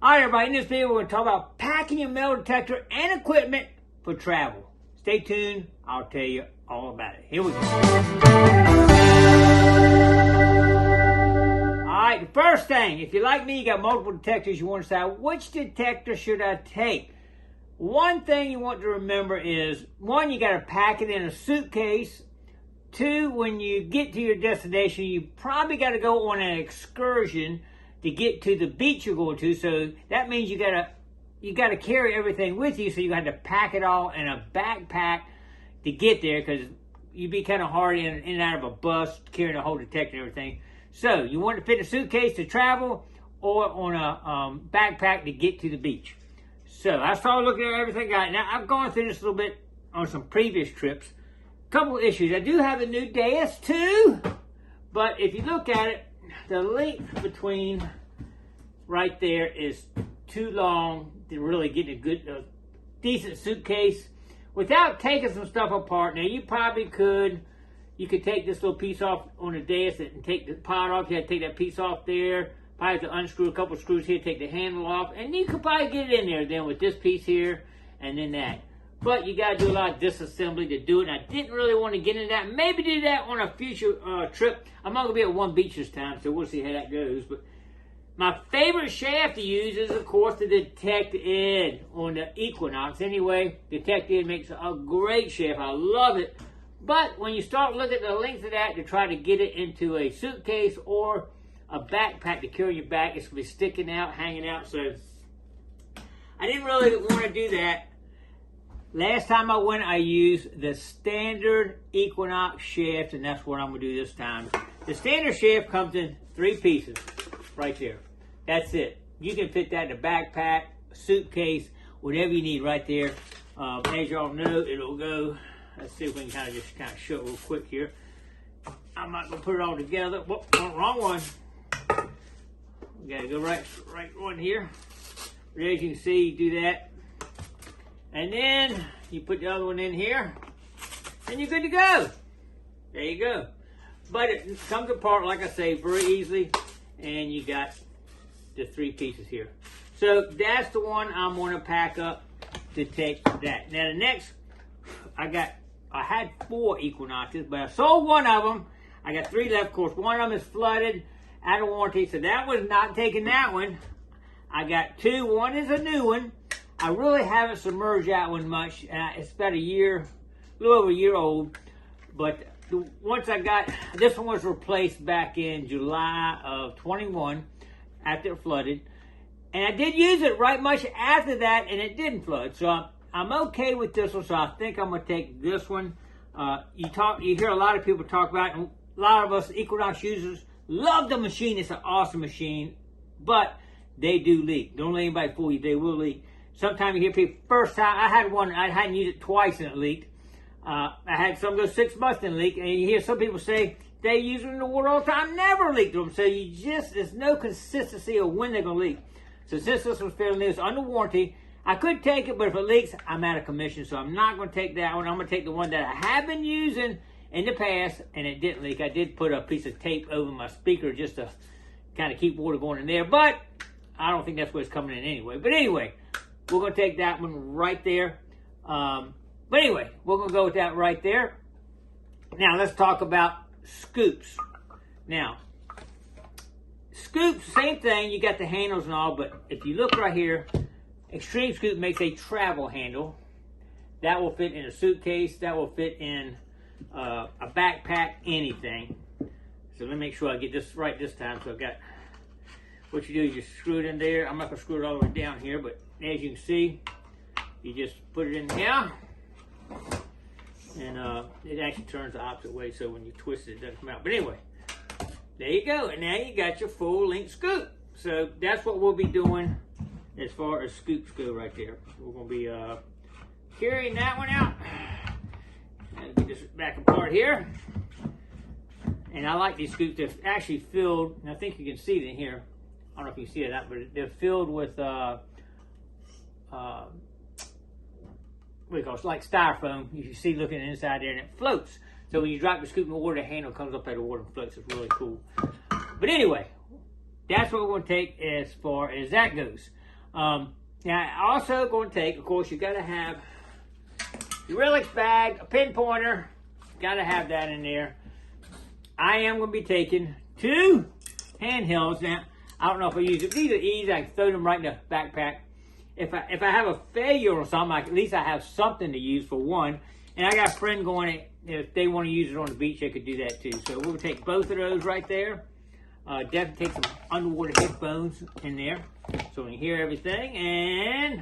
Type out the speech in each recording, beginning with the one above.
Alright everybody, in this video we're going to talk about packing your metal detector and equipment for travel. Stay tuned, I'll tell you all about it. Here we go. Alright, the first thing, if you're like me, you got multiple detectors, you want to decide which detector should I take. One thing you want to remember is, one, you got to pack it in a suitcase. Two, when you get to your destination, you probably got to go on an excursion to get to the beach you're going to. So that means you gotta carry everything with you. So you got to pack it all in a backpack to get there, because you'd be kind of hard in and out of a bus carrying a whole detector and everything. So you want to fit a suitcase to travel or on a backpack to get to the beach. So I started looking at everything I got. Now I've gone through this a little bit on some previous trips. Couple of issues. I do have a new dais too, but if you look at it, the length between right there is too long to really get a good, decent suitcase without taking some stuff apart. Now you probably could, you could take this little piece off on the dais and take the pod off. You have to take that piece off there. Probably have to unscrew a couple screws here, take the handle off, and you could probably get it in there then with this piece here and then that. But you got to do a lot of disassembly to do it, and I didn't really want to get into that. Maybe do that on a future trip. I'm not going to be at one beach this time, so we'll see how that goes. But my favorite shaft to use is, of course, the Detector on the Equinox. Anyway, Detector makes a great shaft. I love it. But when you start looking at the length of that to try to get it into a suitcase or a backpack to carry your back, it's going to be sticking out, hanging out. So I didn't really want to do that. Last time I went, I used the standard Equinox shaft, and that's what I'm going to do this time. The standard shaft comes in 3 pieces right there. That's it. You can fit that in a backpack, suitcase, whatever you need right there. As y'all know, it'll go. Let's see if we can kind of show it real quick here. I'm not going to put it all together. Whoop, wrong one. We got to go right one here. But as you can see, you do that. And then you put the other one in here, and you're good to go. There you go. But it comes apart, like I say, very easily, and you got the 3 pieces here. So that's the one I'm going to pack up to take that. Now the next, I had 4 Equinoxes, but I sold one of them. I got 3 left. Of course, one of them is flooded, out of warranty, so that was not taking that one. I got 2. One is a new one. I really haven't submerged that one much. It's about a little over a year old. But once I got, this one was replaced back in July of 21 after it flooded. And I did use it right much after that, and it didn't flood. So I'm okay with this one, so I think I'm going to take this one. You hear a lot of people talk about it, and a lot of us Equinox users love the machine. It's an awesome machine, but they do leak. Don't let anybody fool you, they will leak. Sometimes you hear people, first time, I had one, I hadn't used it twice and it leaked. I had some go 6 months and leak, and you hear some people say they use them in the water all the time, never leaked them. So there's no consistency of when they're going to leak. So since this was fairly new, it's under warranty, I could take it, but if it leaks, I'm out of commission. So I'm not going to take that one. I'm going to take the one that I have been using in the past, and it didn't leak. I did put a piece of tape over my speaker just to kind of keep water going in there, but I don't think that's where it's coming in anyway. But anyway, we're going to take that one right there. But anyway, we're going to go with that right there. Now, let's talk about scoops. Now, scoops, same thing. You got the handles and all, but if you look right here, Extreme Scoop makes a travel handle. That will fit in a suitcase. That will fit in a backpack, anything. So let me make sure I get this right this time. So I've got, what you do is you screw it in there. I'm not going to screw it all the way down here, but as you can see, you just put it in there, and it actually turns the opposite way, so when you twist it, it doesn't come out. But anyway, there you go, and now you got your full-length scoop. So that's what we'll be doing as far as scoops go right there. We're going to be carrying that one out. I'll get this back apart here. And I like these scoops. They're actually filled, and I think you can see it in here. I don't know if you can see it or not, but they're filled with what do you call it? It's like styrofoam. You see looking inside there, and it floats. So when you drop the scoop in the water, the handle comes up out of the water and floats. It's really cool. But anyway, that's what we're going to take as far as that goes. Now, I also going to take, of course, you got to have your relics bag, a pinpointer. Got to have that in there. I am going to be taking 2 handhelds. Now, I don't know if I use it. These are easy. I can throw them right in the backpack. If I have a failure or something, at least I have something to use for one. And I got a friend going, if they want to use it on the beach, they could do that too. So we'll take both of those right there. Definitely take some underwater headphones in there so we can hear everything. And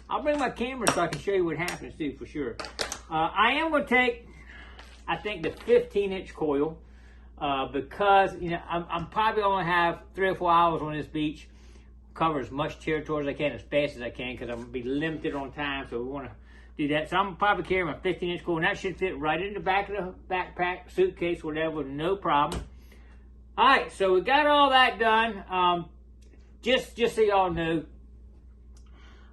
I'll bring my camera so I can show you what happens too, for sure. I am going to take, I think, the 15-inch coil because, you know, I'm probably going to have 3 or 4 hours on this beach. Cover as much territory as I can, as fast as I can, because I'm going to be limited on time, so we want to do that. So I'm probably carrying my 15-inch coil, and that should fit right in the back of the backpack, suitcase, whatever, no problem. All right, so we got all that done. Just so y'all know,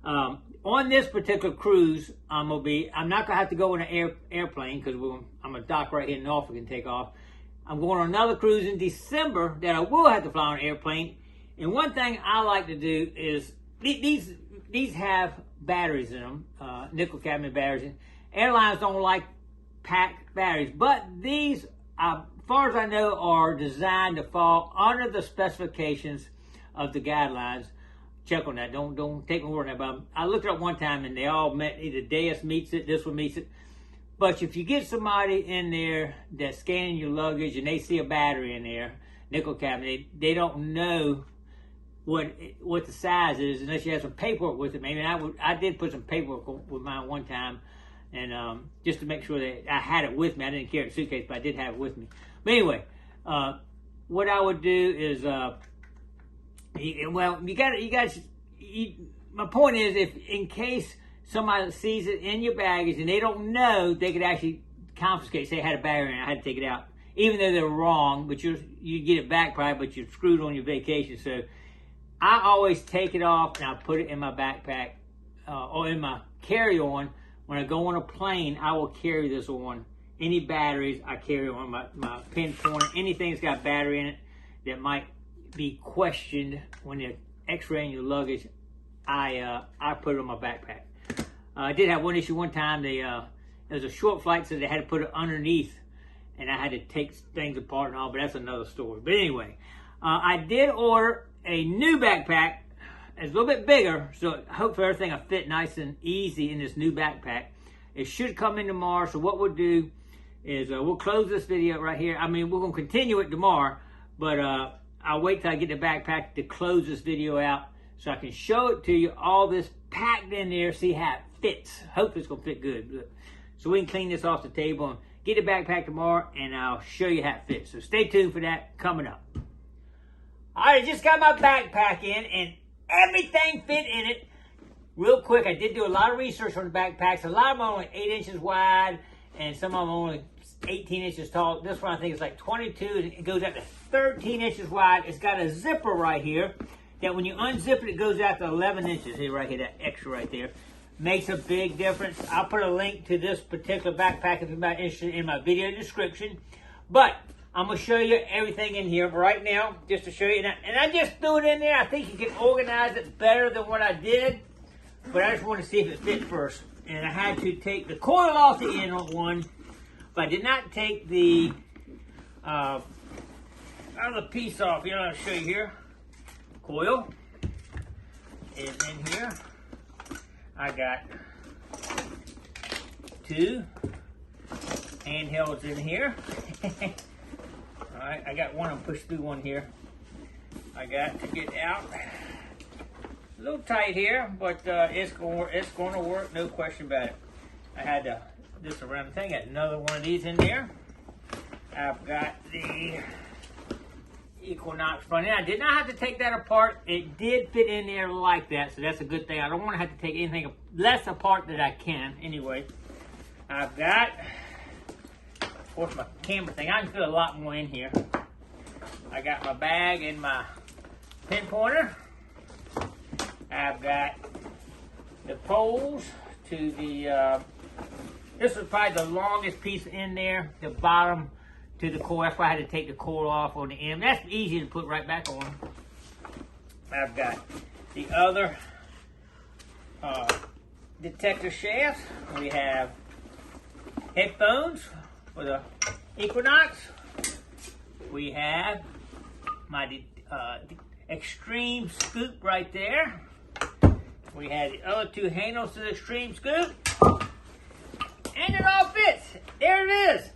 on this particular cruise, I'm not gonna have to go on an airplane because I'm gonna dock right here in Norfolk and take off. I'm going on another cruise in December that I will have to fly on an airplane. And one thing I like to do is these have batteries in them, nickel cadmium batteries. Airlines don't like packed batteries, but these, as far as I know, are designed to fall under the specifications of the guidelines. Check on that. Don't take my word on that. But I looked it up one time, and they all met. Either Deus meets it, this one meets it. But if you get somebody in there that's scanning your luggage and they see a battery in there, nickel cadmium, they don't know what the size is unless you have some paperwork with it. Maybe I did put some paperwork with mine one time, and just to make sure that I had it with me. I didn't carry a suitcase, but I did have it with me. But anyway, what I would do is, my point is, if in case somebody sees it in your baggage and they don't know, they could actually confiscate. Say I had a battery and I had to take it out, even though they're wrong. But you get it back probably, but you're screwed on your vacation. So I always take it off and I put it in my backpack or in my carry-on. When I go on a plane, I will carry this on. Any batteries, I carry on my pinpointer. Anything that's got battery in it that might be questioned when they're x-raying your luggage, I put it on my backpack. I did have one issue one time. It was a short flight, so they had to put it underneath, and I had to take things apart and all, but that's another story. But anyway, I did order a new backpack. It's a little bit bigger, so hopefully everything will fit nice and easy in this new backpack. It should come in tomorrow, so what we'll do is we'll close this video right here. I mean, we're going to continue it tomorrow, but I'll wait till I get the backpack to close this video out so I can show it to you, all this packed in there, see how it fits. Hopefully it's going to fit good. So we can clean this off the table and get the backpack tomorrow, and I'll show you how it fits. So stay tuned for that coming up. All right, I just got my backpack in, and everything fit in it. Real quick, I did do a lot of research on the backpacks. A lot of them are only 8 inches wide, and some of them are only 18 inches tall. This one I think is like 22, and it goes out to 13 inches wide. It's got a zipper right here that when you unzip it goes out to 11 inches. Here, right here, that extra right there. Makes a big difference. I'll put a link to this particular backpack if you're not interested in my video description. But I'm going to show you everything in here right now, just to show you. And I just threw it in there. I think you can organize it better than what I did. But I just want to see if it fit first. And I had to take the coil off the end on one. But I did not take the other piece off. Here, I'll show you here. Coil is in here. I got 2 handhelds in here. Alright, I got one. I'm pushed through one here. I got to get out. A little tight here, but it's going to work, no question about it. I had this around the thing. Got another one of these in there. I've got the Equinox front end. I did not have to take that apart. It did fit in there like that, so that's a good thing. I don't want to have to take anything less apart than I can. Anyway, I've got, of course, my camera thing. I can fit a lot more in here. I got my bag and my pinpointer. I've got the poles to the, this is probably the longest piece in there, the bottom to the core. That's why I had to take the core off on the end. That's easy to put right back on. I've got the other detector shafts. We have headphones for the Equinox. We have my extreme scoop right there. We have the other two handles to the extreme scoop. And it all fits. There it is.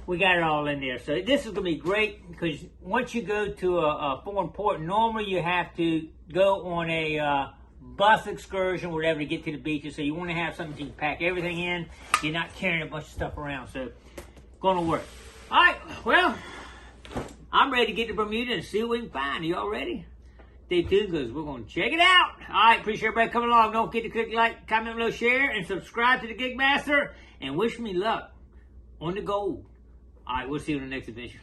We got it all in there. So this is going to be great because once you go to a foreign port, normally you have to go on a bus excursion, whatever, to get to the beaches. So you want to have something you can pack everything in. You're not carrying a bunch of stuff around. So going to work. All right. Well, I'm ready to get to Bermuda and see what we can find. Are y'all ready? Stay tuned because we're going to check it out. All right. Appreciate everybody coming along. Don't forget to click like, comment below, share, and subscribe to the Gigmaster. And wish me luck on the gold. All right. We'll see you in the next adventure.